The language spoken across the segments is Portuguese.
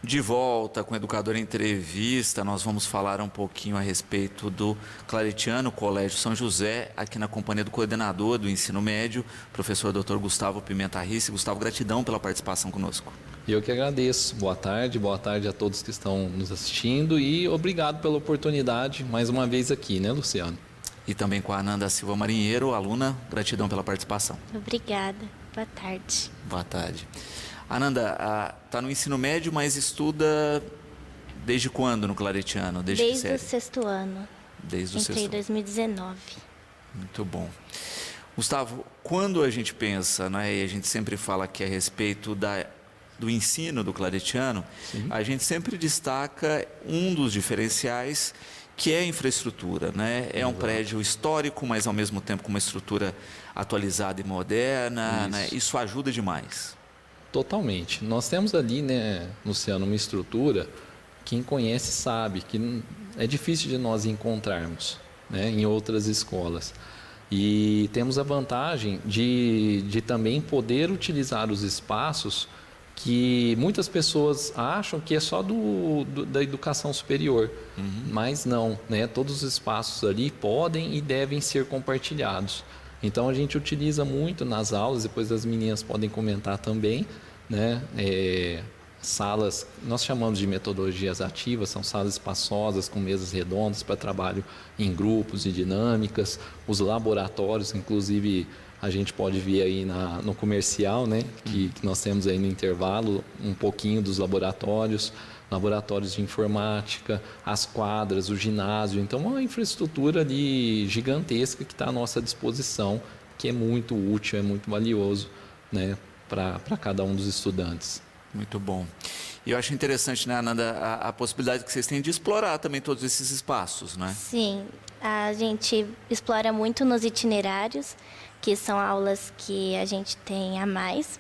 De volta com o Educador em Entrevista, nós vamos falar um pouquinho a respeito do Claretiano Colégio São José, aqui na companhia do coordenador do ensino médio, professor Dr. Gustavo Pimenta Risse. Gustavo, gratidão pela participação conosco. Eu que agradeço. Boa tarde a todos que estão nos assistindo e obrigado pela oportunidade mais uma vez aqui, né, Luciano? E também com a Ananda Silva Marinheiro, aluna, gratidão pela participação. Obrigada. Boa tarde. Boa tarde. Ananda, está no ensino médio, mas estuda desde quando no Claretiano? Desde o sexto ano. Desde o sexto ano. Entrei em 2019. Muito bom. Gustavo, quando a gente pensa, né, e a gente sempre fala aqui a respeito do ensino do Claretiano, sim, a gente sempre destaca um dos diferenciais, que é a infraestrutura, né? É um prédio histórico, mas ao mesmo tempo com uma estrutura atualizada e moderna, né? Isso ajuda demais. Totalmente. Nós temos ali, né, Luciano, uma estrutura, quem conhece sabe que é difícil de nós encontrarmos, né, em outras escolas. E temos a vantagem de também poder utilizar os espaços que muitas pessoas acham que é só da educação superior, mas não, né? Todos os espaços ali podem e devem ser compartilhados. Então a gente utiliza muito nas aulas, depois as meninas podem comentar também, né? Salas, nós chamamos de metodologias ativas, são salas espaçosas com mesas redondas para trabalho em grupos e dinâmicas, os laboratórios, inclusive a gente pode ver aí no comercial, né, que nós temos aí no intervalo um pouquinho dos laboratórios de informática, as quadras, o ginásio. Então, uma infraestrutura ali gigantesca que está à nossa disposição, que é muito útil, é muito valioso, né, para cada um dos estudantes. Muito bom. E eu acho interessante, né, Ananda, a possibilidade que vocês têm de explorar também todos esses espaços, né? Sim, a gente explora muito nos itinerários, que são aulas que a gente tem a mais.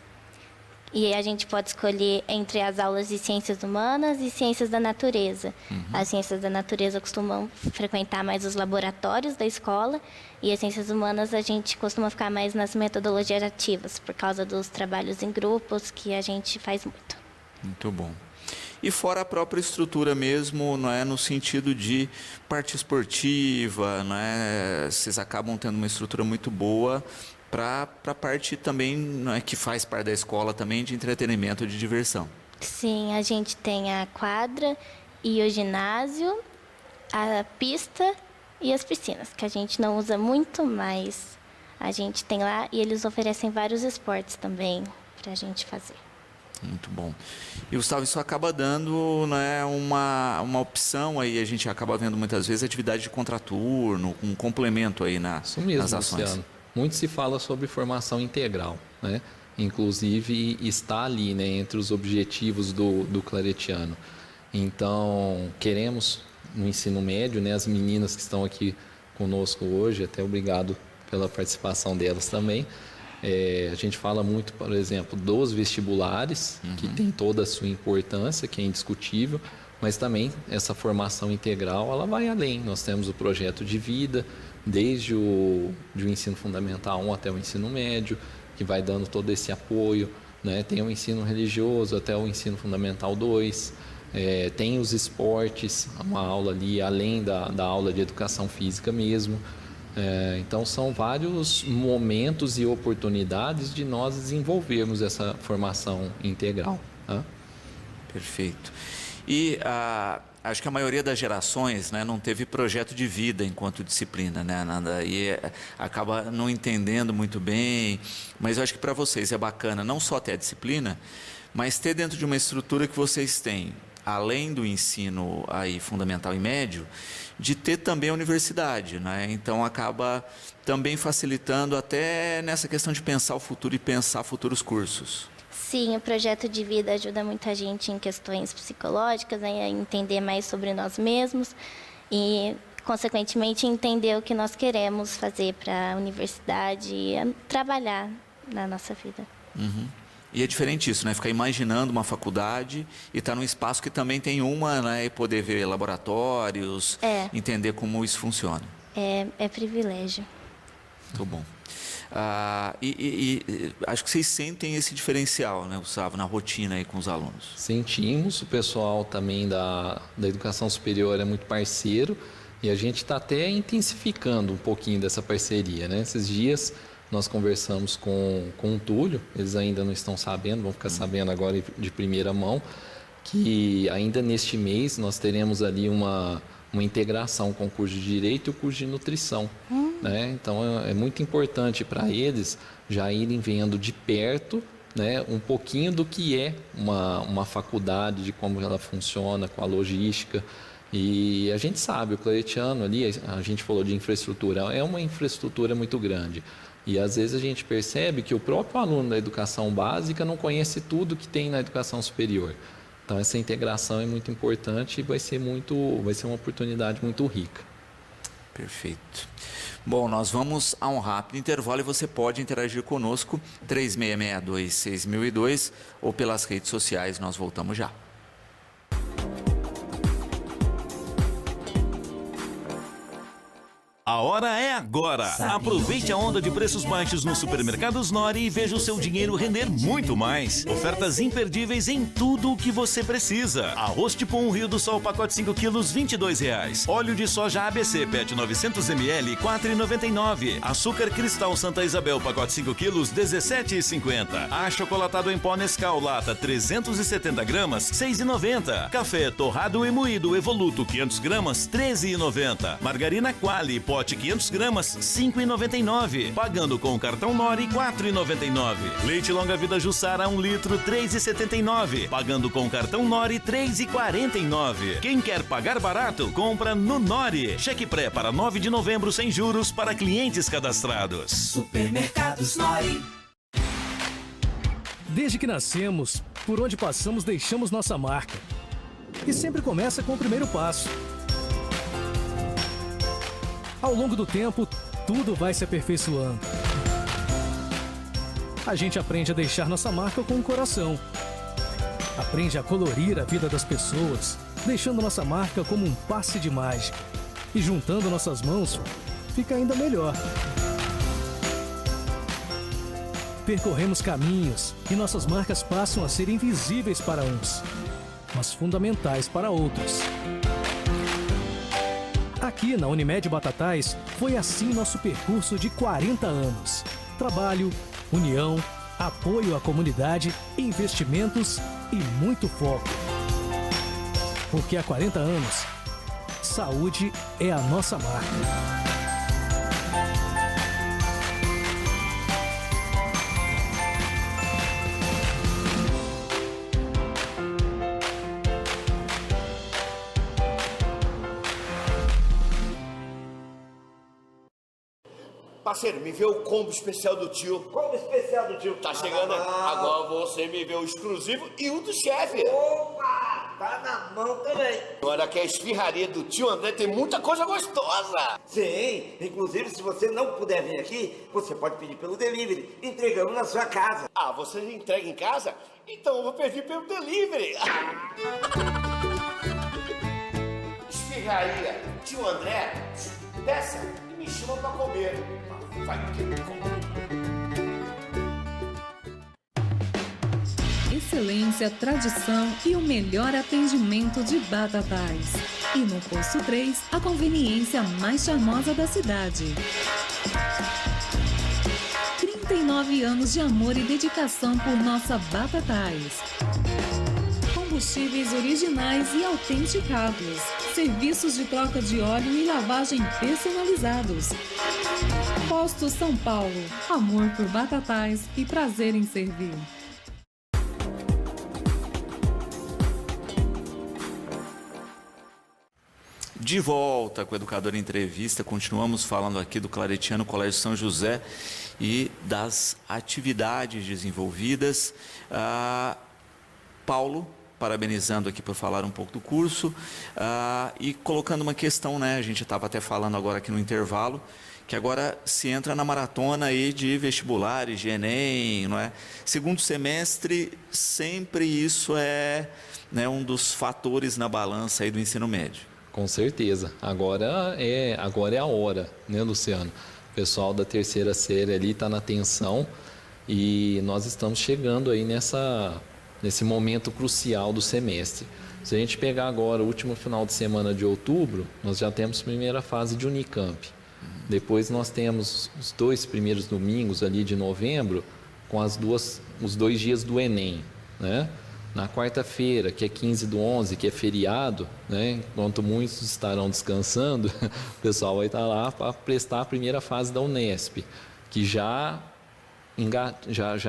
E a gente pode escolher entre as aulas de ciências humanas e ciências da natureza. As ciências da natureza costumam frequentar mais os laboratórios da escola e as ciências humanas a gente costuma ficar mais nas metodologias ativas, por causa dos trabalhos em grupos que a gente faz muito. Muito bom. E fora a própria estrutura mesmo, não é, no sentido de parte esportiva, não é, vocês acabam tendo uma estrutura muito boa para a parte também, não é, que faz parte da escola também, de entretenimento, de diversão. Sim, a gente tem a quadra e o ginásio, a pista e as piscinas, que a gente não usa muito, mas a gente tem lá e eles oferecem vários esportes também para a gente fazer. Muito bom. E, Gustavo, isso acaba dando, né, uma opção aí, a gente acaba vendo muitas vezes atividade de contraturno, um complemento aí isso mesmo, nas ações. Luciano. Muito se fala sobre formação integral, né? Inclusive está ali, né, entre os objetivos do Claretiano. Então, queremos no ensino médio, né, as meninas que estão aqui conosco hoje, até obrigado pela participação delas também. A gente fala muito, por exemplo, dos vestibulares, que tem toda a sua importância, que é indiscutível, mas também essa formação integral, ela vai além. Nós temos o projeto de vida, desde o ensino fundamental 1 até o ensino médio, que vai dando todo esse apoio, né? Tem o ensino religioso até o ensino fundamental 2, tem os esportes, uma aula ali além da aula de educação física mesmo. Então são vários momentos e oportunidades de nós desenvolvermos essa formação integral. Tá? Perfeito. E acho que a maioria das gerações, né, não teve projeto de vida enquanto disciplina, né, Ananda? E acaba não entendendo muito bem, mas eu acho que para vocês é bacana não só ter a disciplina, mas ter dentro de uma estrutura que vocês têm, além do ensino aí fundamental e médio, de ter também a universidade, né? Então acaba também facilitando até nessa questão de pensar o futuro e pensar futuros cursos. Sim, o projeto de vida ajuda muita gente em questões psicológicas, né, a entender mais sobre nós mesmos e, consequentemente, entender o que nós queremos fazer para a universidade e trabalhar na nossa vida. E é diferente isso, né? Ficar imaginando uma faculdade e estar num espaço que também tem uma, né? E poder ver laboratórios, entender como isso funciona. É privilégio. Muito bom. Acho que vocês sentem esse diferencial, né, Gustavo, na rotina aí com os alunos. Sentimos, o pessoal também da educação superior é muito parceiro e a gente está até intensificando um pouquinho dessa parceria, né? Esses dias nós conversamos com o Túlio, eles ainda não estão sabendo, vão ficar sabendo agora de primeira mão, que ainda neste mês nós teremos ali uma integração com o curso de Direito e o curso de Nutrição. Né? Então é muito importante para eles já irem vendo de perto, né, um pouquinho do que é uma faculdade, de como ela funciona, com a logística. E a gente sabe, o Claretiano ali, a gente falou de infraestrutura, é uma infraestrutura muito grande. E às vezes a gente percebe que o próprio aluno da educação básica não conhece tudo que tem na educação superior. Então essa integração é muito importante e vai ser uma oportunidade muito rica. Perfeito. Bom, nós vamos a um rápido intervalo e você pode interagir conosco 3662-6002 ou pelas redes sociais. Nós voltamos já. A hora é agora! Aproveite a onda de preços baixos nos supermercados Nori e veja o seu dinheiro render muito mais. Ofertas imperdíveis em tudo o que você precisa. Arroz tipo 1 Rio do Sol, pacote 5 quilos, R$ 22,00. Óleo de soja ABC PET 900 ml, R$ 4,99. Açúcar Cristal Santa Isabel, pacote 5 quilos, R$ 17,50. Achocolatado em pó Nescau, lata 370 gramas, R$ 6,90. Café torrado e moído Evoluto 500 gramas, R$ 13,90. Margarina Quali, pote 500 gramas, R$ 5,99. Pagando com o cartão Nori, R$ 4,99. Leite Longa Vida Jussara, 1 litro, R$ 3,79. Pagando com o cartão Nori, R$ 3,49. Quem quer pagar barato, compra no Nori. Cheque pré para 9 de novembro sem juros para clientes cadastrados. Supermercados Nori. Desde que nascemos, por onde passamos deixamos nossa marca. E sempre começa com o primeiro passo. Ao longo do tempo, tudo vai se aperfeiçoando. A gente aprende a deixar nossa marca com o coração. Aprende a colorir a vida das pessoas, deixando nossa marca como um passe de mágica. E juntando nossas mãos, fica ainda melhor. Percorremos caminhos e nossas marcas passam a ser invisíveis para uns, mas fundamentais para outros. Aqui na Unimed Batatais, foi assim nosso percurso de 40 anos. Trabalho, união, apoio à comunidade, investimentos e muito foco. Porque há 40 anos, saúde é a nossa marca. Parceiro, me vê o combo especial do tio. Combo especial do tio. Tá chegando aí. Agora você me vê o exclusivo e o do chefe. Opa! Tá na mão também. Olha que a esfirraria do tio André tem muita coisa gostosa. Sim, inclusive se você não puder vir aqui, você pode pedir pelo delivery. Entregamos na sua casa. Ah, você entrega em casa? Então eu vou pedir pelo delivery. Esfirraria, tio André, peça e me chama pra comer. Vai que Excelência, tradição e o melhor atendimento de Batatais. E no Posto 3, a conveniência mais charmosa da cidade. 39 anos de amor e dedicação por nossa Batatais. Combustíveis originais e autenticados. Serviços de troca de óleo e lavagem personalizados. Posto São Paulo. Amor por Batatais e prazer em servir. De volta com o Educador em Entrevista, continuamos falando aqui do Claretiano Colégio São José e das atividades desenvolvidas. Paulo, parabenizando aqui por falar um pouco do curso e colocando uma questão, né? A gente estava até falando agora aqui no intervalo, que agora se entra na maratona aí de vestibulares, de Enem, não é? Segundo semestre, sempre isso é, né, um dos fatores na balança aí do ensino médio. Com certeza. Agora é a hora, né, Luciano? O pessoal da terceira série ali está na tensão e nós estamos chegando aí nesse momento crucial do semestre. Se a gente pegar agora o último final de semana de outubro, nós já temos a primeira fase de Unicamp. Depois nós temos os 2 primeiros domingos ali de novembro com os 2 dias do Enem, né? Na quarta-feira, que é 15/11, que é feriado, né? Enquanto muitos estarão descansando, o pessoal vai estar lá para prestar a primeira fase da Unesp, que já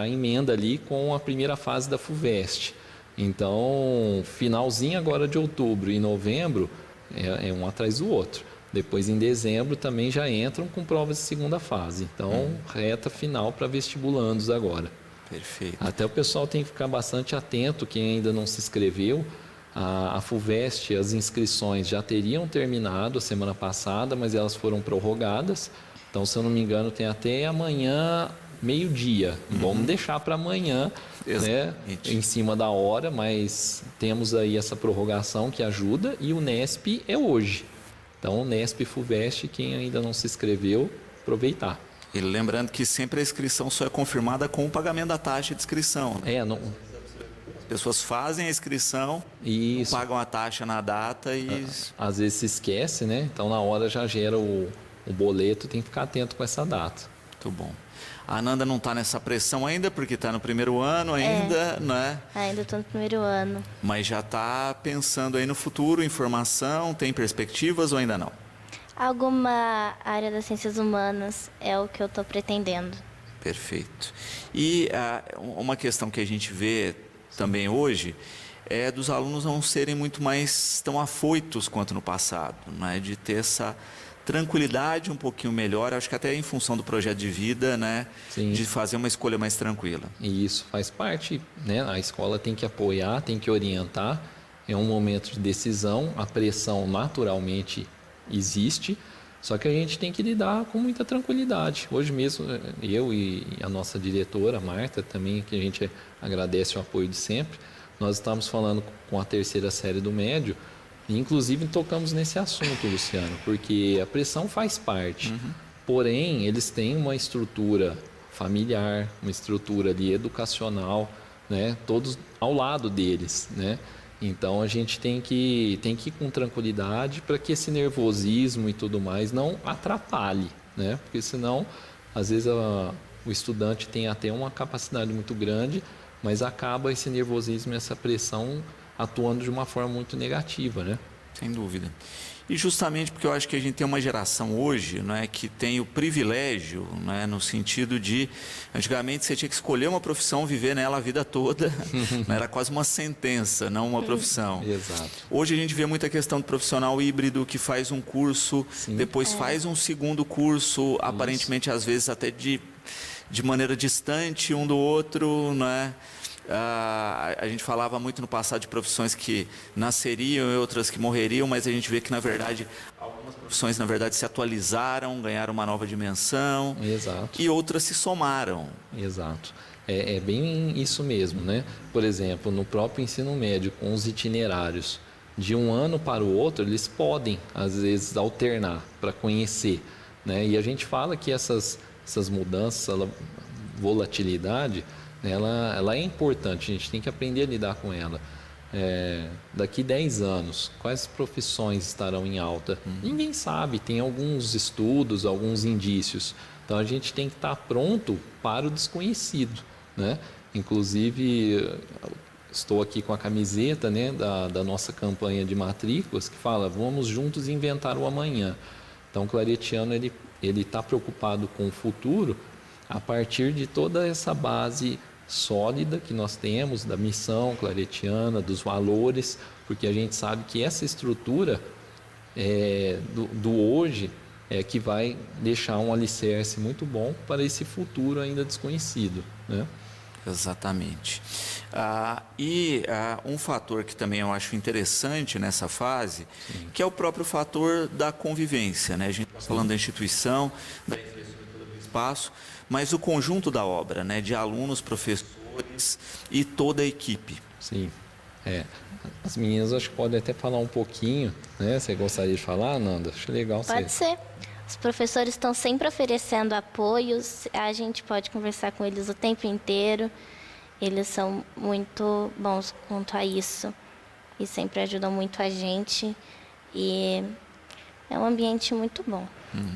emenda ali com a primeira fase da FUVEST. Então, finalzinho agora de outubro e novembro é um atrás do outro. Depois, em dezembro, também já entram com provas de segunda fase. Então, reta final para vestibulandos agora. Perfeito. Até o pessoal tem que ficar bastante atento, quem ainda não se inscreveu. A FUVEST, as inscrições já teriam terminado a semana passada, mas elas foram prorrogadas. Então, se eu não me engano, tem até amanhã, meio-dia. Vamos deixar para amanhã, né, em cima da hora, mas temos aí essa prorrogação que ajuda. E o Nesp é hoje. Então, Nesp e FUVEST, quem ainda não se inscreveu, aproveitar. E lembrando que sempre a inscrição só é confirmada com o pagamento da taxa de inscrição. Né? As pessoas fazem a inscrição, pagam a taxa na data e... Às vezes se esquece, né? Então, na hora já gera o boleto, tem que ficar atento com essa data. Muito bom. A Ananda não está nessa pressão ainda, porque está no primeiro ano ainda, né? Ainda estou no primeiro ano. Mas já está pensando aí no futuro, em formação, tem perspectivas ou ainda não? Alguma área das ciências humanas é o que eu estou pretendendo. Perfeito. E uma questão que a gente vê também hoje é dos alunos não serem muito mais tão afoitos quanto no passado, né? De ter essa tranquilidade um pouquinho melhor, acho que até em função do projeto de vida, né? Sim. De fazer uma escolha mais tranquila. E isso faz parte, né? A escola tem que apoiar, tem que orientar. É um momento de decisão, a pressão naturalmente existe, só que a gente tem que lidar com muita tranquilidade. Hoje mesmo, eu e a nossa diretora, Marta, também, que a gente agradece o apoio de sempre, nós estamos falando com a terceira série do médio, e inclusive tocamos nesse assunto, Luciano, porque a pressão faz parte, porém, eles têm uma estrutura familiar, uma estrutura ali educacional, né, todos ao lado deles, né? Então, a gente tem que ir com tranquilidade para que esse nervosismo e tudo mais não atrapalhe, né? Porque senão, às vezes, o estudante tem até uma capacidade muito grande, mas acaba esse nervosismo e essa pressão atuando de uma forma muito negativa, né? Sem dúvida. E justamente porque eu acho que a gente tem uma geração hoje, não é, que tem o privilégio, não é, no sentido de, antigamente você tinha que escolher uma profissão, viver nela a vida toda, não, era quase uma sentença, não uma profissão. Exato. Hoje a gente vê muita questão do profissional híbrido que faz um curso, depois faz um segundo curso, aparentemente às vezes até de maneira distante um do outro, não é? A gente falava muito no passado de profissões que nasceriam e outras que morreriam, mas a gente vê que, na verdade, algumas profissões, na verdade, se atualizaram, ganharam uma nova dimensão. Exato. E outras se somaram. Exato. É bem isso mesmo, né? Por exemplo, no próprio ensino médio, com os itinerários, de um ano para o outro, eles podem, às vezes, alternar para conhecer, né? E a gente fala que essas mudanças, essa volatilidade, ela é importante, a gente tem que aprender a lidar com ela. Daqui 10 anos, quais profissões estarão em alta? Ninguém sabe, tem alguns estudos, alguns indícios. Então, a gente tem que estar pronto para o desconhecido, né? Inclusive, estou aqui com a camiseta, né, da nossa campanha de matrículas, que fala, vamos juntos inventar o amanhã. Então, o claretiano, ele está preocupado com o futuro a partir de toda essa base sólida que nós temos, da missão claretiana, dos valores, porque a gente sabe que essa estrutura do hoje é que vai deixar um alicerce muito bom para esse futuro ainda desconhecido, né? Exatamente. Um fator que também eu acho interessante nessa fase, que é o próprio fator da convivência, né? A gente está falando da instituição, da infraestrutura do espaço, mas o conjunto da obra, né? De alunos, professores e toda a equipe. Sim. As meninas acho que podem até falar um pouquinho, né? Você gostaria de falar, Nanda? Acho legal. Pode ser. Os professores estão sempre oferecendo apoios, a gente pode conversar com eles o tempo inteiro. Eles são muito bons quanto a isso e sempre ajudam muito a gente. E é um ambiente muito bom.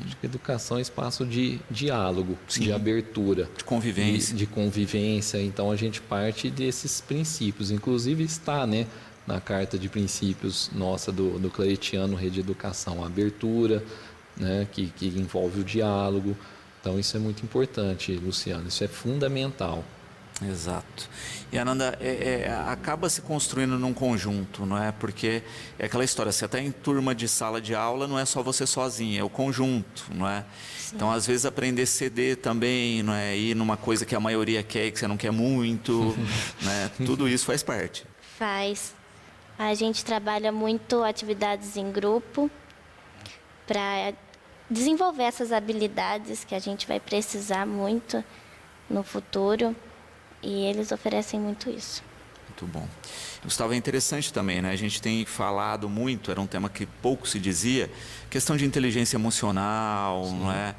Acho que educação é espaço de diálogo, de abertura. De convivência. De convivência. Então, a gente parte desses princípios. Inclusive, está, né, na carta de princípios nossa do Claretiano Rede de Educação, a abertura, né, que envolve o diálogo. Então, isso é muito importante, Luciano. Isso é fundamental. Exato. E, Ananda, acaba se construindo num conjunto, não é? Porque é aquela história, você está em turma de sala de aula, não é só você sozinha, é o conjunto, não é? Sim. Então, às vezes, aprender a ceder também, não é? Ir numa coisa que a maioria quer e que você não quer muito, né? Tudo isso faz parte. Faz. A gente trabalha muito atividades em grupo para desenvolver essas habilidades que a gente vai precisar muito no futuro. E eles oferecem muito isso. Muito bom. Gustavo, é interessante também, né? A gente tem falado muito, era um tema que pouco se dizia, questão de inteligência emocional, não é?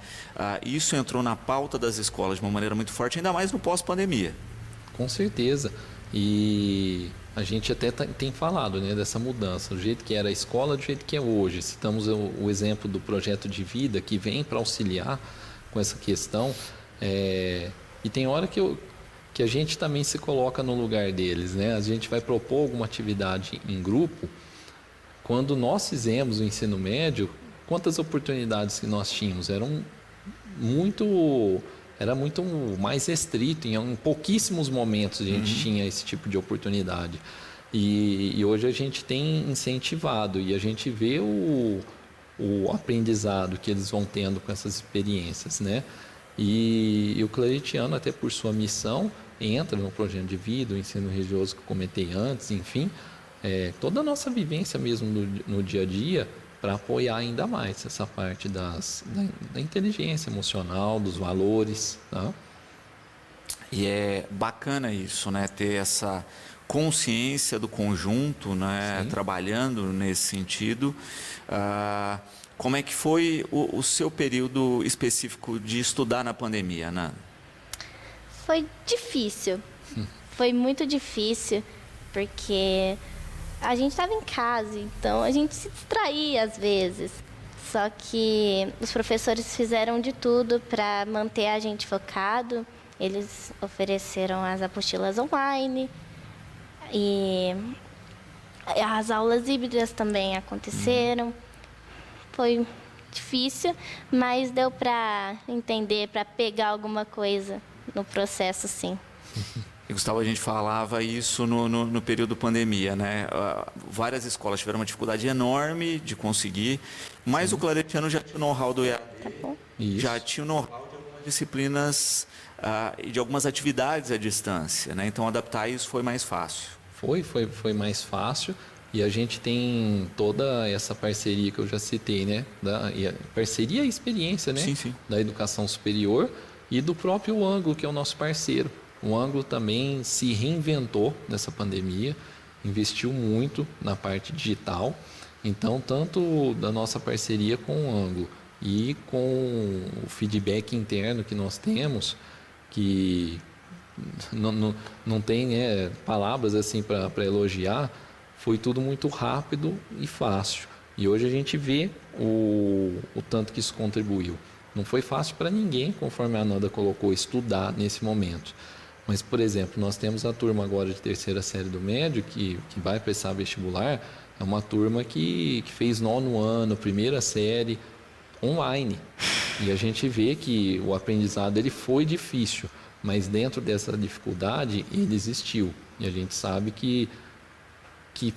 Isso entrou na pauta das escolas de uma maneira muito forte, ainda mais no pós-pandemia. Com certeza. E a gente até tem falado, né, dessa mudança, do jeito que era a escola, do jeito que é hoje. Citamos o exemplo do projeto de vida, que vem para auxiliar com essa questão. E tem hora que a gente também se coloca no lugar deles, né? A gente vai propor alguma atividade em grupo. Quando nós fizemos o ensino médio, quantas oportunidades que nós tínhamos? Era muito mais restrito, em pouquíssimos momentos a gente tinha esse tipo de oportunidade. E hoje a gente tem incentivado e a gente vê o aprendizado que eles vão tendo com essas experiências, né? E o Claretiano, até por sua missão, entra no projeto de vida, o ensino religioso que eu comentei antes, enfim, toda a nossa vivência mesmo no dia a dia, para apoiar ainda mais essa parte da inteligência emocional, dos valores. Tá? E é bacana isso, né? Ter essa consciência do conjunto, né? Trabalhando nesse sentido. Como é que foi o seu período específico de estudar na pandemia, Ana? Foi difícil. Foi muito difícil, porque a gente estava em casa, então a gente se distraía às vezes. Só que os professores fizeram de tudo para manter a gente focado. Eles ofereceram as apostilas online e as aulas híbridas também aconteceram. Foi difícil, mas deu para entender, para pegar alguma coisa no processo, sim. E, Gustavo, a gente falava isso no período pandemia, né? Várias escolas tiveram uma dificuldade enorme de conseguir, mas o Claretiano já tinha o know-how do EAD, já tinha o know-how de algumas disciplinas e de algumas atividades à distância, né? Então, adaptar isso foi mais fácil. Foi mais fácil. E a gente tem toda essa parceria que eu já citei, né? Parceria e experiência, né? Sim. Da educação superior e do próprio Ângulo, que é o nosso parceiro. O Ângulo também se reinventou nessa pandemia, investiu muito na parte digital. Então, tanto da nossa parceria com o Ângulo e com o feedback interno que nós temos, que não tem palavras assim para elogiar, foi tudo muito rápido e fácil. E hoje a gente vê o tanto que isso contribuiu. Não foi fácil para ninguém, conforme a Ananda colocou, estudar nesse momento. Mas, por exemplo, nós temos a turma agora de terceira série do médio, que vai prestar vestibular, é uma turma que fez 9º ano, primeira série, online. E a gente vê que o aprendizado ele foi difícil, mas dentro dessa dificuldade ele existiu. E a gente sabe que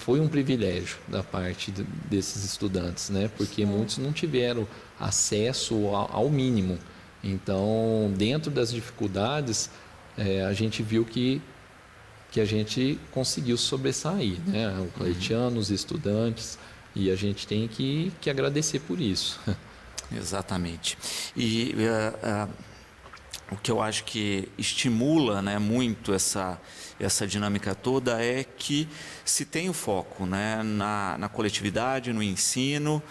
foi um privilégio da parte desses estudantes, né? Porque muitos não tiveram acesso ao mínimo. Então, dentro das dificuldades, a gente viu que a gente conseguiu sobressair, né? O Claretiano, os estudantes, e a gente tem que agradecer por isso. Exatamente. E o que eu acho que estimula, né, muito essa dinâmica toda é que se tem o foco, né, na coletividade, no ensino,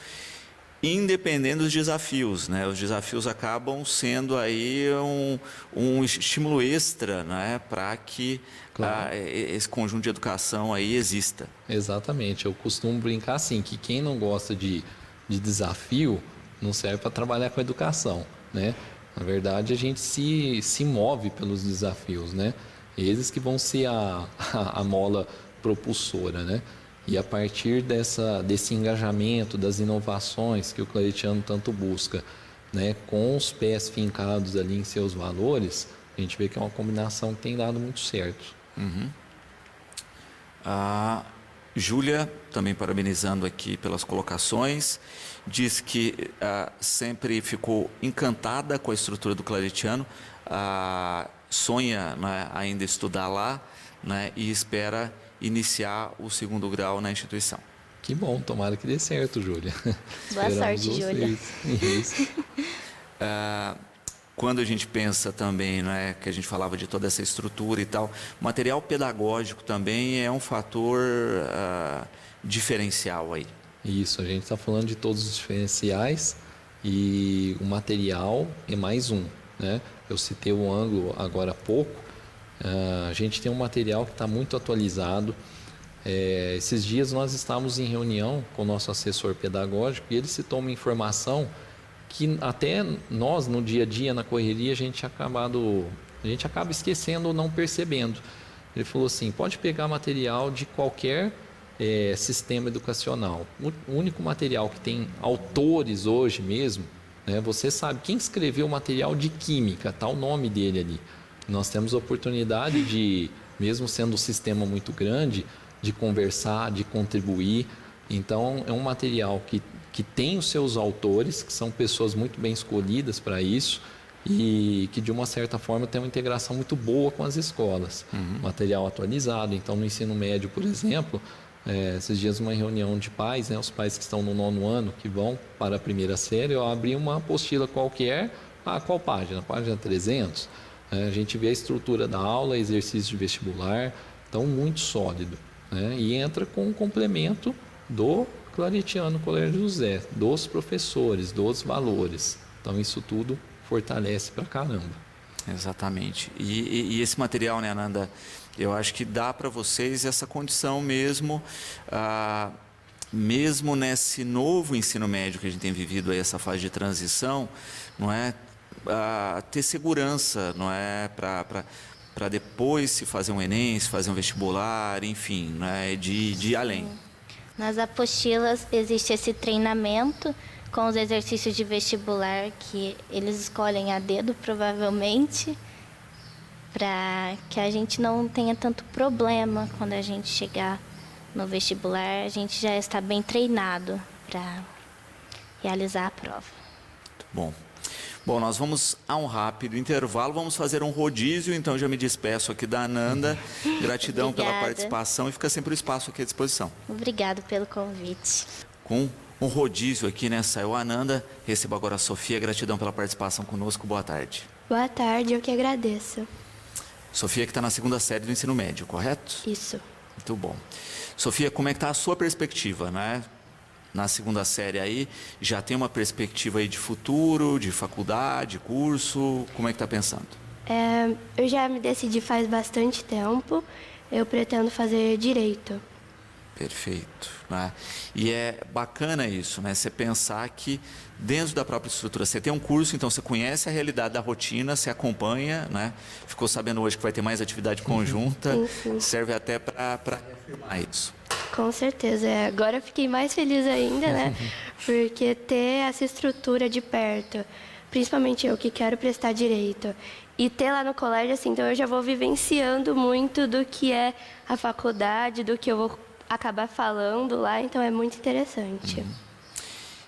independente dos desafios, né? Os desafios acabam sendo aí um estímulo extra, né? Para que esse conjunto de educação aí exista. Exatamente. Eu costumo brincar assim, que quem não gosta de desafio não serve para trabalhar com educação, né? Na verdade, a gente se move pelos desafios, né? Eles que vão ser a mola propulsora, né? E a partir desse engajamento, das inovações que o Claretiano tanto busca, né? Com os pés fincados ali em seus valores, a gente vê que é uma combinação que tem dado muito certo. Uhum. A Júlia, também parabenizando aqui pelas colocações, diz que sempre ficou encantada com a estrutura do Claretiano, sonha, né, ainda estudar lá, né, e espera iniciar o 2º grau na instituição. Que bom, tomara que dê certo, Júlia. Boa sorte, Júlia. Isso. Quando a gente pensa também, né, que a gente falava de toda essa estrutura e tal, o material pedagógico também é um fator diferencial aí. Isso, a gente está falando de todos os diferenciais e o material é mais um, né? Eu citei o ângulo agora há pouco, a gente tem um material que está muito atualizado. Esses dias nós estávamos em reunião com o nosso assessor pedagógico e ele citou uma informação que até nós, no dia a dia, na correria, a gente acaba esquecendo ou não percebendo. Ele falou assim, pode pegar material de qualquer sistema educacional. O único material que tem autores hoje mesmo, né, você sabe quem escreveu o material de química, está o nome dele ali. Nós temos a oportunidade de, mesmo sendo um sistema muito grande, de conversar, de contribuir. Então, é um material que tem os seus autores, que são pessoas muito bem escolhidas para isso e que, de uma certa forma, tem uma integração muito boa com as escolas. Material atualizado. Então, no ensino médio, por exemplo, esses dias uma reunião de pais, né, os pais que estão no 9º ano, que vão para a 1ª série, eu abri uma apostila qualquer, qual página? Página 300. A gente vê a estrutura da aula, exercício de vestibular, então muito sólido, né? E entra com um complemento do Claretiano Colégio José, dos professores, dos valores. Então isso tudo fortalece pra caramba. Exatamente. E esse material, né, Ananda, eu acho que dá para vocês essa condição mesmo, mesmo nesse novo ensino médio que a gente tem vivido aí, essa fase de transição, não é, ter segurança, não é, para depois se fazer um Enem, se fazer um vestibular, enfim, né, de ir além. Nas apostilas existe esse treinamento com os exercícios de vestibular que eles escolhem a dedo, provavelmente, para que a gente não tenha tanto problema quando a gente chegar no vestibular. A gente já está bem treinado para realizar a prova. Muito bom. Bom, nós vamos a um rápido intervalo, vamos fazer um rodízio, então já me despeço aqui da Ananda. Gratidão pela participação e fica sempre o espaço aqui à disposição. Obrigado pelo convite. Com um rodízio aqui, né? Saiu a Ananda, recebo agora a Sofia, gratidão pela participação conosco, boa tarde. Boa tarde, eu que agradeço. Sofia que está na 2ª série do ensino médio, correto? Isso. Muito bom. Sofia, como é que está a sua perspectiva, né? Na 2ª série aí, já tem uma perspectiva aí de futuro, de faculdade, curso, como é que está pensando? Eu já me decidi faz bastante tempo, eu pretendo fazer Direito. Perfeito, né? E é bacana isso, né? Você pensar que dentro da própria estrutura, você tem um curso, então você conhece a realidade da rotina, você acompanha, né? Ficou sabendo hoje que vai ter mais atividade conjunta, Sim. Serve até para reafirmar isso. Com certeza, agora eu fiquei mais feliz ainda, né? Porque ter essa estrutura de perto, principalmente eu que quero prestar Direito, e ter lá no colégio, assim, então eu já vou vivenciando muito do que é a faculdade, do que eu vou acabar falando lá, então é muito interessante.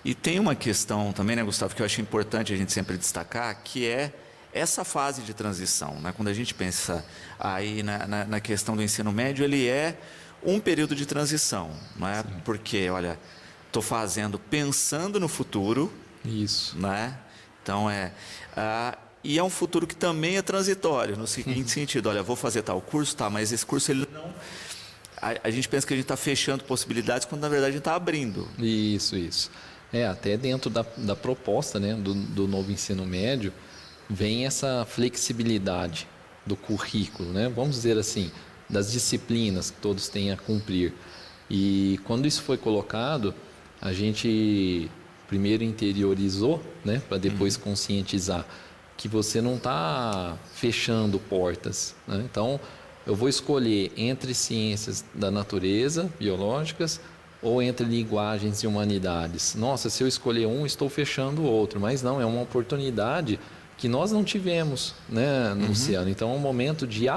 E tem uma questão também, né, Gustavo, que eu acho importante a gente sempre destacar, que é essa fase de transição, né? Quando a gente pensa aí na questão do ensino médio, ele é um período de transição, não é? Sim. Porque, olha, estou fazendo pensando no futuro. Isso. Né? Então, e é um futuro que também é transitório, no seguinte sentido, olha, vou fazer tal curso, tá, mas esse curso ele não... A gente pensa que a gente está fechando possibilidades, quando na verdade a gente está abrindo. Isso. Até dentro da proposta, né, do novo ensino médio, vem essa flexibilidade do currículo, né? Vamos dizer assim, das disciplinas que todos têm a cumprir. E quando isso foi colocado, a gente primeiro interiorizou, né, para depois conscientizar que você não está fechando portas, né? Então, eu vou escolher entre ciências da natureza, biológicas, ou entre linguagens e humanidades. Nossa, se eu escolher um, estou fechando o outro. Mas não, é uma oportunidade que nós não tivemos, né, Luciano? Então, é um momento de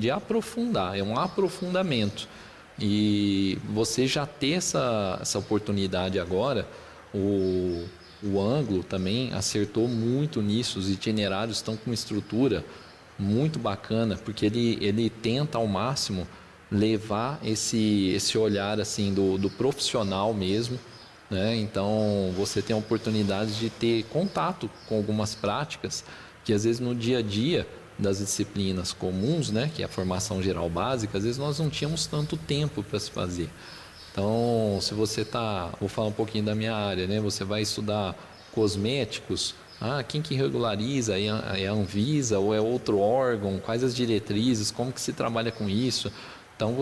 aprofundar, é um aprofundamento. E você já ter essa oportunidade agora, o ângulo também acertou muito nisso, os itinerários estão com uma estrutura muito bacana, porque ele tenta ao máximo levar esse olhar assim do profissional mesmo, né? Então você tem a oportunidade de ter contato com algumas práticas que às vezes no dia a dia das disciplinas comuns, né, que é a formação geral básica, às vezes nós não tínhamos tanto tempo para se fazer. Então, se você vou falar um pouquinho da minha área, né? Você vai estudar cosméticos, quem que regulariza? É a Anvisa ou é outro órgão? Quais as diretrizes? Como que se trabalha com isso? Então,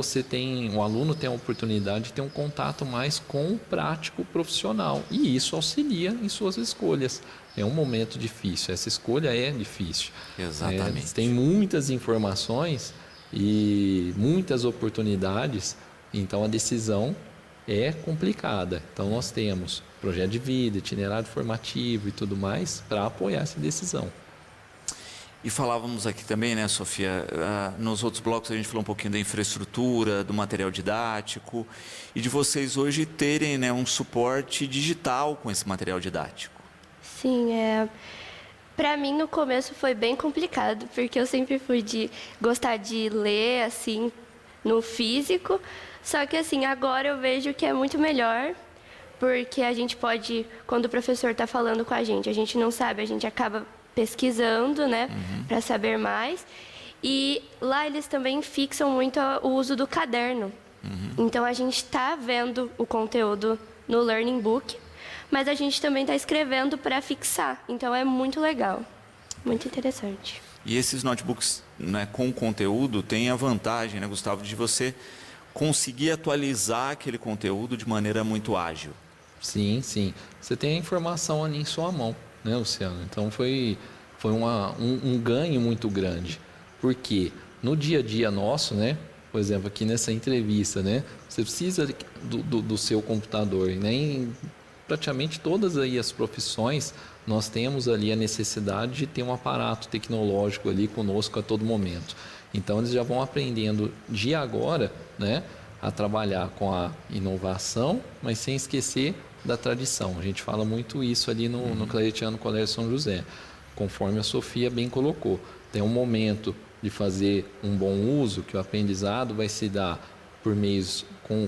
o aluno tem a oportunidade de ter um contato mais com o prático profissional e isso auxilia em suas escolhas. É um momento difícil, essa escolha é difícil. Exatamente. Tem muitas informações e muitas oportunidades, então a decisão é complicada. Então, nós temos projeto de vida, itinerário formativo e tudo mais para apoiar essa decisão. E falávamos aqui também, né, Sofia, nos outros blocos a gente falou um pouquinho da infraestrutura, do material didático e de vocês hoje terem, né, um suporte digital com esse material didático. Sim, para mim no começo foi bem complicado, porque eu sempre fui de gostar de ler assim no físico, só que assim, agora eu vejo que é muito melhor, porque a gente pode, quando o professor está falando com a gente não sabe, a gente acaba pesquisando, né, para saber mais. E lá eles também fixam muito o uso do caderno. Então a gente está vendo o conteúdo no Learning Book, mas a gente também está escrevendo para fixar. Então é muito legal, muito interessante. E esses notebooks, né, com conteúdo têm a vantagem, né, Gustavo, de você conseguir atualizar aquele conteúdo de maneira muito ágil. Sim, sim. Você tem a informação ali em sua mão, né, Luciano? Então foi um ganho muito grande. Porque no dia a dia nosso, né, por exemplo, aqui nessa entrevista, né, você precisa do seu computador. Né, em praticamente todas aí as profissões, nós temos ali a necessidade de ter um aparato tecnológico ali conosco a todo momento. Então, eles já vão aprendendo de agora, né, a trabalhar com a inovação, mas sem esquecer da tradição. A gente fala muito isso ali no Claretiano Colégio São José, conforme a Sofia bem colocou. Tem um momento de fazer um bom uso, que o aprendizado vai se dar por meios,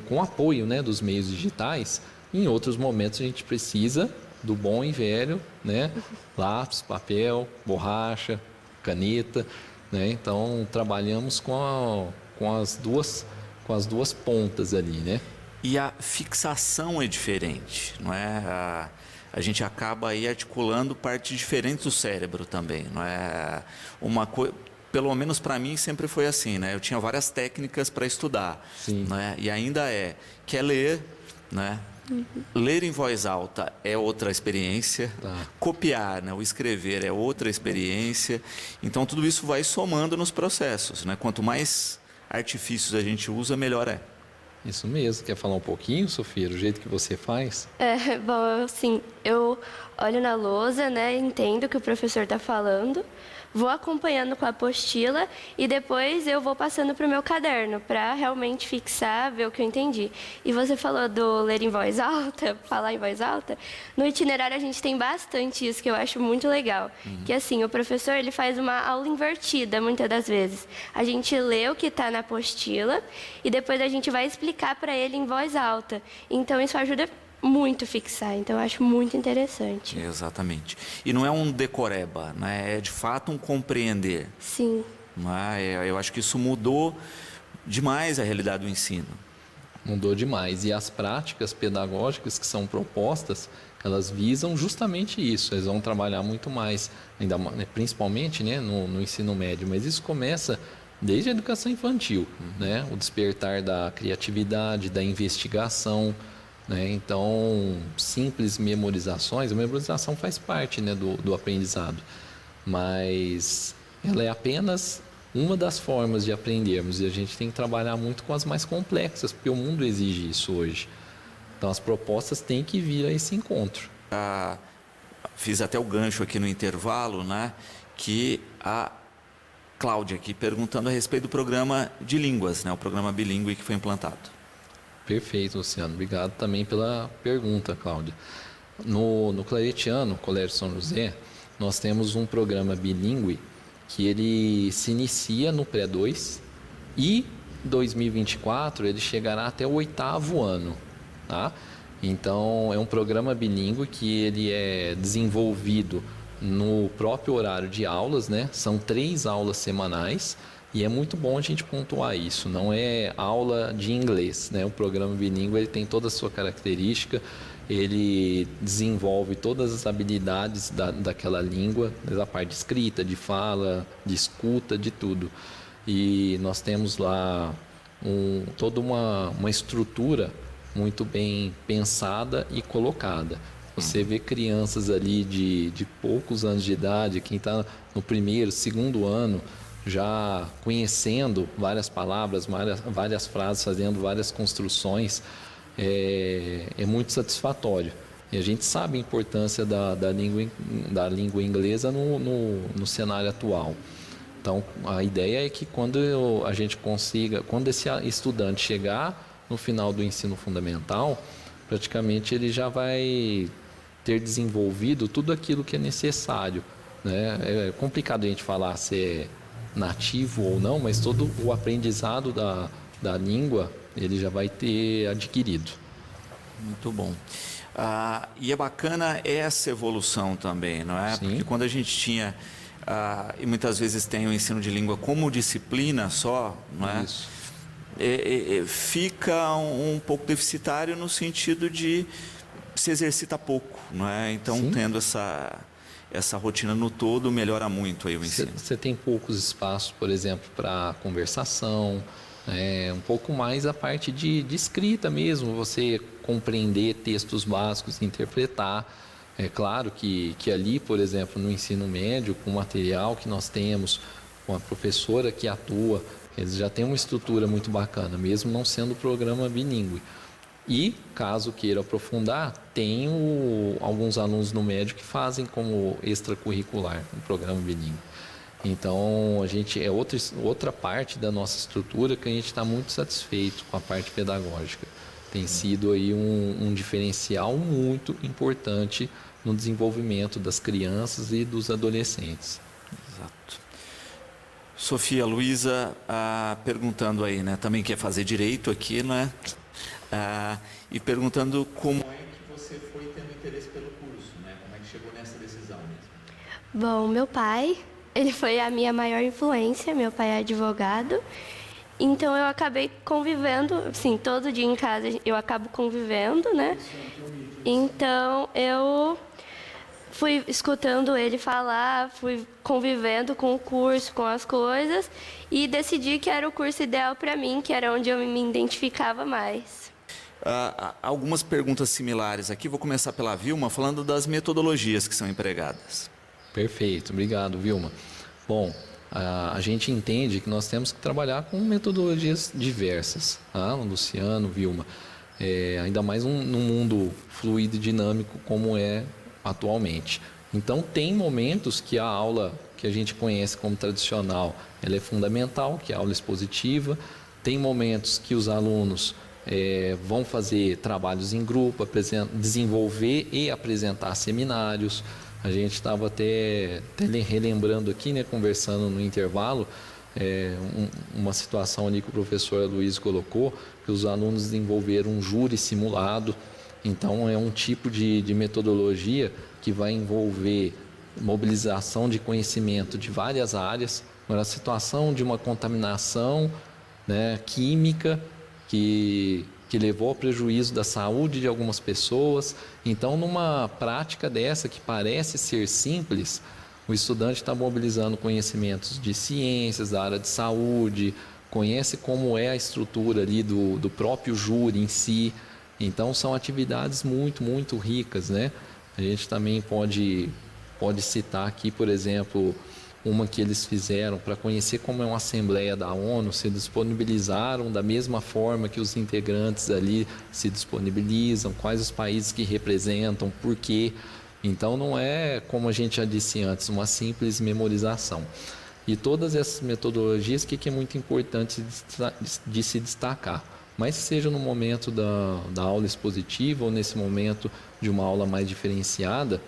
com apoio, né, dos meios digitais. Em outros momentos a gente precisa do bom e velho, né, lápis, papel, borracha, caneta, né? Então trabalhamos com as duas pontas ali, né? E a fixação é diferente, não é? A gente acaba aí articulando partes diferentes do cérebro também, não é? Pelo menos para mim sempre foi assim, né? Eu tinha várias técnicas para estudar, não é? E ainda quer ler, né? Ler em voz alta é outra experiência, copiar, né, o escrever é outra experiência. Então tudo isso vai somando nos processos, né? Quanto mais artifícios a gente usa, melhor é. Isso mesmo. Quer falar um pouquinho, Sofia, do jeito que você faz? Bom, assim, eu olho na lousa, né, entendo o que o professor está falando, vou acompanhando com a apostila e depois eu vou passando para o meu caderno para realmente fixar, ver o que eu entendi. E você falou do ler em voz alta, falar em voz alta. No itinerário a gente tem bastante isso, que eu acho muito legal. Que assim, o professor ele faz uma aula invertida muitas das vezes. A gente lê o que está na apostila e depois a gente vai explicar para ele em voz alta. Então isso ajuda muito fixar, então eu acho muito interessante. Exatamente. E não é um decoreba, né? É de fato um compreender. Sim. Não é? Eu acho que isso mudou demais a realidade do ensino. Mudou demais. E as práticas pedagógicas que são propostas, elas visam justamente isso. Eles vão trabalhar muito mais, principalmente, né, no ensino médio. Mas isso começa desde a educação infantil, né? O despertar da criatividade, da investigação, né? Então, simples memorizações, a memorização faz parte, né, do aprendizado. Mas ela é apenas uma das formas de aprendermos, e a gente tem que trabalhar muito com as mais complexas, porque o mundo exige isso hoje. Então as propostas têm que vir a esse encontro. Fiz até o gancho aqui no intervalo, né, que a Cláudia aqui perguntando a respeito do programa de línguas, né, o programa bilíngue que foi implantado. Perfeito, Luciano. Obrigado também pela pergunta, Cláudia. No Claretiano, Colégio São José, nós temos um programa bilíngue que ele se inicia no pré-2 e 2024 ele chegará até o 8º ano, tá? Então é um programa bilíngue que ele é desenvolvido no próprio horário de aulas, né? São 3 aulas semanais e é muito bom a gente pontuar isso. Não é aula de inglês, né? O programa bilíngue ele tem toda a sua característica. Ele desenvolve todas as habilidades daquela língua, da parte de escrita, de fala, de escuta, de tudo. E nós temos lá toda uma estrutura muito bem pensada e colocada. Você vê crianças ali de poucos anos de idade, quem está no 1º, 2º ano, já conhecendo várias palavras, várias frases, fazendo várias construções. É muito satisfatório. E a gente sabe a importância da língua inglesa no cenário atual. Então, a ideia é que quando esse estudante chegar no final do ensino fundamental, praticamente ele já vai ter desenvolvido tudo aquilo que é necessário, né? É complicado a gente falar se é nativo ou não, mas todo o aprendizado da língua ele já vai ter adquirido. Muito bom. E é bacana essa evolução também, não é? Sim. Porque quando a gente tinha, e muitas vezes tem o ensino de língua como disciplina só, não é? Isso. Fica um pouco deficitário no sentido de se exercita pouco, não é? Então, Sim. tendo essa rotina no todo, melhora muito aí o ensino. Você tem poucos espaços, por exemplo, para conversação, um pouco mais a parte de escrita mesmo, você compreender textos básicos, interpretar. É claro que ali, por exemplo, no ensino médio, com o material que nós temos, com a professora que atua, eles já têm uma estrutura muito bacana, mesmo não sendo programa bilíngue. E, caso queira aprofundar, tem alguns alunos no médio que fazem como extracurricular um programa bilíngue. Então, a gente outra parte da nossa estrutura que a gente está muito satisfeito com a parte pedagógica. Tem sido aí um diferencial muito importante no desenvolvimento das crianças e dos adolescentes. Exato. Sofia Luísa perguntando aí, né? Também quer fazer direito aqui, né? E perguntando como é que você foi tendo interesse pelo curso, né? Como é que chegou nessa decisão mesmo? Bom, meu pai, ele foi a minha maior influência, meu pai é advogado, então eu acabei convivendo, assim, todo dia em casa eu acabo convivendo, né? Então eu fui escutando ele falar, fui convivendo com o curso, com as coisas e decidi que era o curso ideal para mim, que era onde eu me identificava mais. Algumas perguntas similares aqui, vou começar pela Vilma, falando das metodologias que são empregadas. Perfeito, obrigado, Vilma. Bom, a gente entende que nós temos que trabalhar com metodologias diversas, tá? Luciano, Vilma, ainda mais num mundo fluido e dinâmico como é atualmente. Então, tem momentos que a aula que a gente conhece como tradicional, ela é fundamental, que é a aula expositiva. Tem momentos que os alunos vão fazer trabalhos em grupo, desenvolver e apresentar seminários. A gente estava até relembrando aqui, né, conversando no intervalo, uma situação ali que o professor Luiz colocou, que os alunos desenvolveram um júri simulado. Então, é um tipo de metodologia que vai envolver mobilização de conhecimento de várias áreas. Agora, a situação de uma contaminação, né, química, que levou ao prejuízo da saúde de algumas pessoas. Então, numa prática dessa que parece ser simples, o estudante está mobilizando conhecimentos de ciências, da área de saúde, conhece como é a estrutura ali do próprio júri em si. Então, são atividades muito, muito ricas, né? A gente também pode citar aqui, por exemplo, uma que eles fizeram para conhecer como é uma Assembleia da ONU, se disponibilizaram da mesma forma que os integrantes ali se disponibilizam, quais os países que representam, por quê. Então, não é, como a gente já disse antes, uma simples memorização. E todas essas metodologias, o que é muito importante de se destacar? Mas seja no momento da aula expositiva ou nesse momento de uma aula mais diferenciada,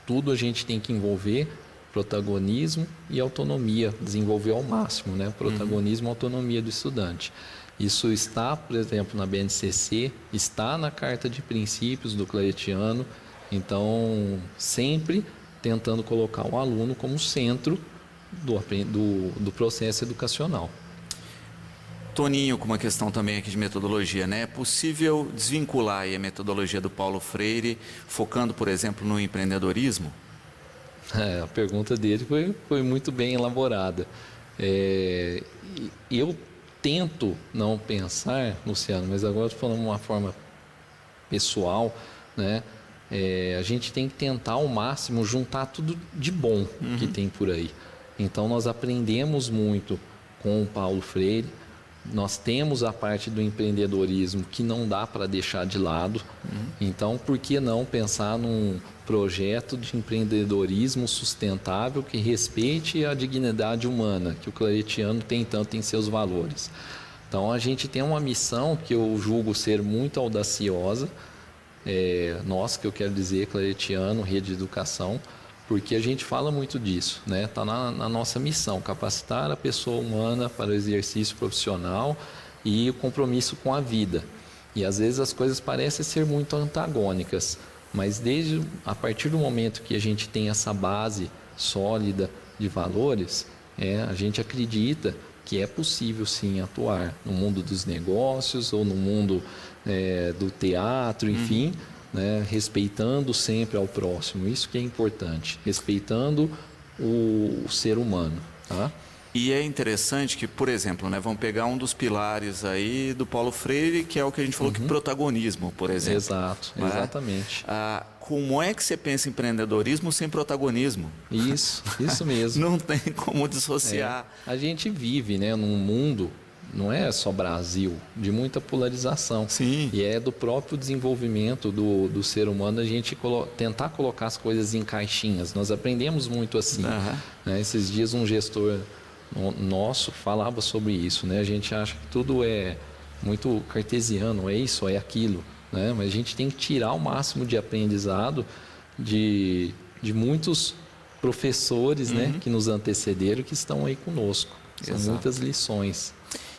tudo a gente tem que envolver protagonismo e autonomia, desenvolver ao máximo, né? Protagonismo e autonomia do estudante. Isso está, por exemplo, na BNCC, está na Carta de Princípios do Claretiano, então sempre tentando colocar o aluno como centro do processo educacional. Toninho, com uma questão também aqui de metodologia, né? É possível desvincular aí a metodologia do Paulo Freire, focando, por exemplo, no empreendedorismo? A pergunta dele foi muito bem elaborada. Eu tento não pensar, Luciano, mas agora estou falando de uma forma pessoal, né? A gente tem que tentar ao máximo juntar tudo de bom que tem por aí. Então, nós aprendemos muito com o Paulo Freire. Nós temos a parte do empreendedorismo que não dá para deixar de lado. Então, por que não pensar num projeto de empreendedorismo sustentável que respeite a dignidade humana, que o claretiano tem tanto em seus valores? Então, a gente tem uma missão que eu julgo ser muito audaciosa, nós, que eu quero dizer, claretiano, rede de educação, porque a gente fala muito disso, né? Está na nossa missão, capacitar a pessoa humana para o exercício profissional e o compromisso com a vida. E às vezes as coisas parecem ser muito antagônicas, mas a partir do momento que a gente tem essa base sólida de valores, a gente acredita que é possível sim atuar no mundo dos negócios ou no mundo do teatro, enfim, né, respeitando sempre ao próximo. Isso que é importante, respeitando o ser humano, tá? E é interessante que, por exemplo, né, vamos pegar um dos pilares aí do Paulo Freire, que é o que a gente falou que protagonismo, por exemplo. Exato, né? Exatamente. Como é que você pensa em empreendedorismo sem protagonismo? Isso mesmo. Não tem como dissociar. A gente vive, né, num mundo, não é só Brasil, de muita polarização. Sim. E é do próprio desenvolvimento do ser humano a gente tentar colocar as coisas em caixinhas. Nós aprendemos muito assim. Né? Esses dias um gestor nosso falava sobre isso, né? A gente acha que tudo é muito cartesiano, é isso, é aquilo, né? Mas a gente tem que tirar o máximo de aprendizado de muitos professores, né, que nos antecederam, que estão aí conosco. São muitas lições.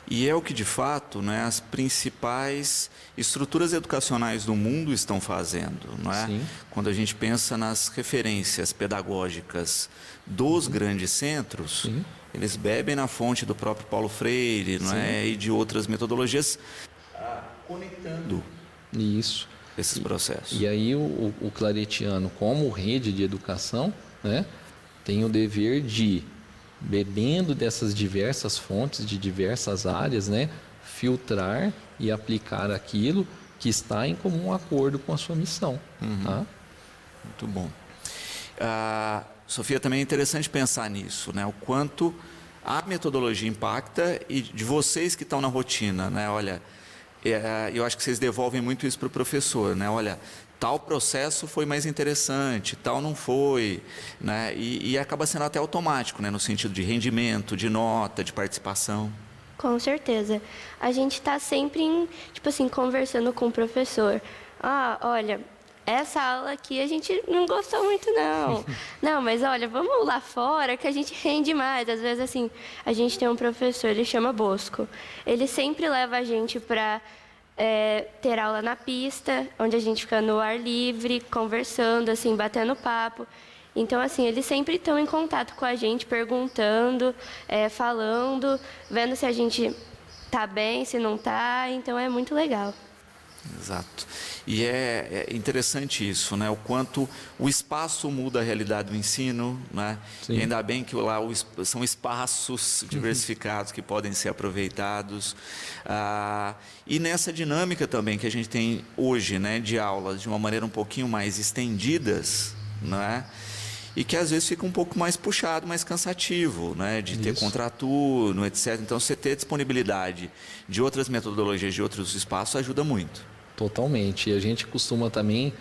E é o que, de fato, né, as principais estruturas educacionais do mundo estão fazendo, não é? Sim. Quando a gente pensa nas referências pedagógicas dos grandes centros, Sim. eles bebem na fonte do próprio Paulo Freire, não é? E de outras metodologias, conectando isso. esses processos. E aí o claretiano, como rede de educação, né, tem o dever de, bebendo dessas diversas fontes, de diversas áreas, né, filtrar e aplicar aquilo que está em comum acordo com a sua missão. Tá? Muito bom. Sofia, também é interessante pensar nisso, né, o quanto a metodologia impacta e de vocês que estão na rotina, né, olha, eu acho que vocês devolvem muito isso para o professor, né, olha, tal processo foi mais interessante, tal não foi, né? E acaba sendo até automático, né? No sentido de rendimento, de nota, de participação. Com certeza. A gente está sempre, conversando com o professor. Olha, essa aula aqui a gente não gostou muito, não. Não, mas olha, vamos lá fora que a gente rende mais. Às vezes, assim, a gente tem um professor, ele chama Bosco. Ele sempre leva a gente para ter aula na pista, onde a gente fica no ar livre, conversando, assim, batendo papo. Então, assim, eles sempre estão em contato com a gente, perguntando, falando, vendo se a gente tá bem, se não tá, então é muito legal. Exato. E é interessante isso, né? O quanto o espaço muda a realidade do ensino, né? E ainda bem que lá são espaços diversificados que podem ser aproveitados. E nessa dinâmica também que a gente tem hoje, né? De aulas de uma maneira um pouquinho mais estendidas, né? E que às vezes fica um pouco mais puxado, mais cansativo, né? De ter contraturno, etc. Então, você ter disponibilidade de outras metodologias, de outros espaços, ajuda muito. Totalmente. E a gente costuma também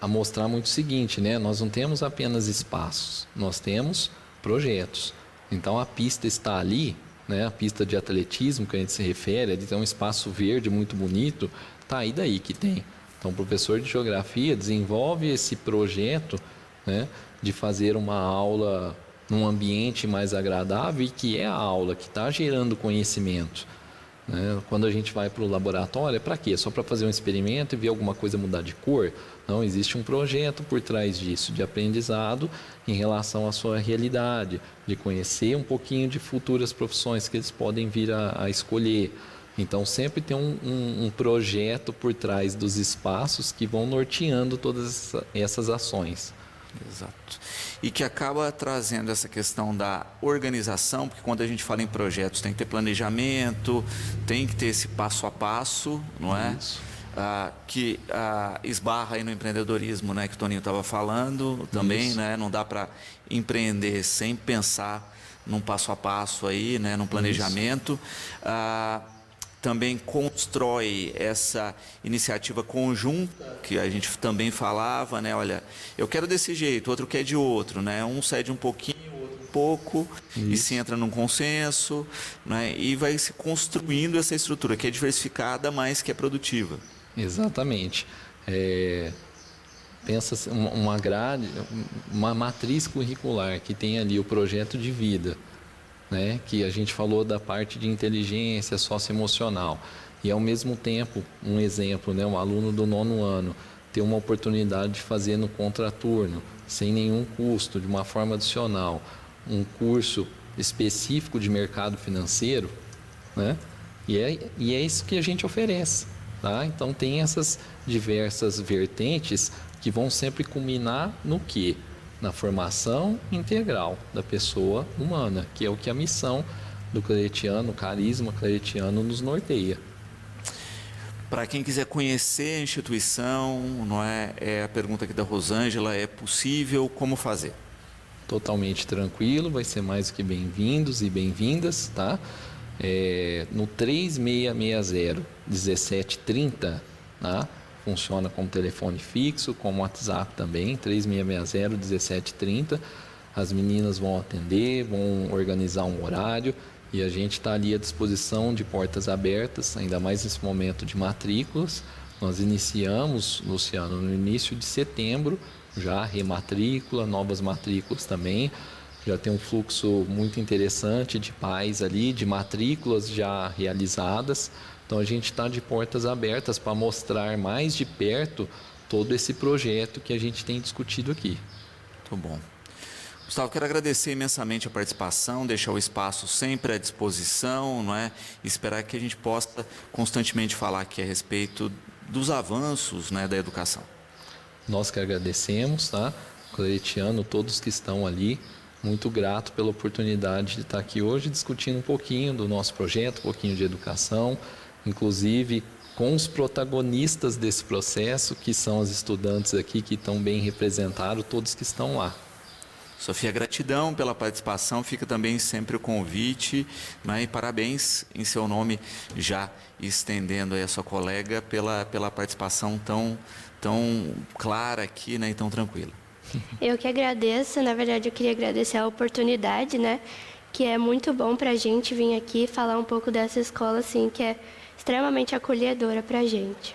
a mostrar muito o seguinte, né? Nós não temos apenas espaços, nós temos projetos. Então, a pista está ali, né? A pista de atletismo que a gente se refere, ali tem um espaço verde muito bonito, tá aí daí que tem. Então, o professor de geografia desenvolve esse projeto, né, de fazer uma aula num ambiente mais agradável e que é a aula que está gerando conhecimento. Né? Quando a gente vai para o laboratório, é para quê? Só para fazer um experimento e ver alguma coisa mudar de cor? Não, existe um projeto por trás disso, de aprendizado em relação à sua realidade, de conhecer um pouquinho de futuras profissões que eles podem vir a escolher. Então, sempre tem um projeto por trás dos espaços que vão norteando todas essas ações. Exato. E que acaba trazendo essa questão da organização, porque quando a gente fala em projetos tem que ter planejamento, tem que ter esse passo a passo, não é? Que esbarra aí no empreendedorismo, né, que o Toninho estava falando também, né? Não dá para empreender sem pensar num passo a passo aí, né, num planejamento. Também constrói essa iniciativa conjunta, que a gente também falava, né? Olha, eu quero desse jeito, outro quer de outro, né? Um cede um pouquinho, outro um pouco, e se entra num consenso, né? E vai se construindo essa estrutura que é diversificada, mas que é produtiva. Exatamente. Pensa uma grade, uma matriz curricular que tem ali o projeto de vida, né, que a gente falou da parte de inteligência socioemocional. E, ao mesmo tempo, um exemplo, né, um aluno do 9º ano ter uma oportunidade de fazer no contraturno, sem nenhum custo, de uma forma adicional, um curso específico de mercado financeiro, né, e é isso que a gente oferece. Tá? Então, tem essas diversas vertentes que vão sempre culminar no quê? Na formação integral da pessoa humana, que é o que a missão do claretiano, o carisma claretiano nos norteia. Para quem quiser conhecer a instituição, não é a pergunta aqui da Rosângela, é possível, como fazer? Totalmente tranquilo, vai ser mais do que bem-vindos e bem-vindas, tá? No 3660-1730, tá? Funciona como telefone fixo, como WhatsApp também, 3660-1730. As meninas vão atender, vão organizar um horário e a gente está ali à disposição de portas abertas, ainda mais nesse momento de matrículas. Nós iniciamos, Luciano, no início de setembro, já rematrícula, novas matrículas também. Já tem um fluxo muito interessante de pais ali, de matrículas já realizadas. Então, a gente está de portas abertas para mostrar mais de perto todo esse projeto que a gente tem discutido aqui. Muito bom. Gustavo, quero agradecer imensamente a participação, deixar o espaço sempre à disposição, não é? E esperar que a gente possa constantemente falar aqui a respeito dos avanços, né, da educação. Nós que agradecemos, tá? Claretiano, todos que estão ali, muito grato pela oportunidade de estar aqui hoje discutindo um pouquinho do nosso projeto, um pouquinho de educação, inclusive com os protagonistas desse processo, que são os estudantes aqui que estão bem representados, todos que estão lá. Sofia, gratidão pela participação, fica também sempre o convite, né, e parabéns em seu nome, já estendendo aí a sua colega pela participação tão clara aqui, né, e tão tranquila. Eu que agradeço, na verdade eu queria agradecer a oportunidade, né, que é muito bom para a gente vir aqui falar um pouco dessa escola, assim, que é extremamente acolhedora para a gente.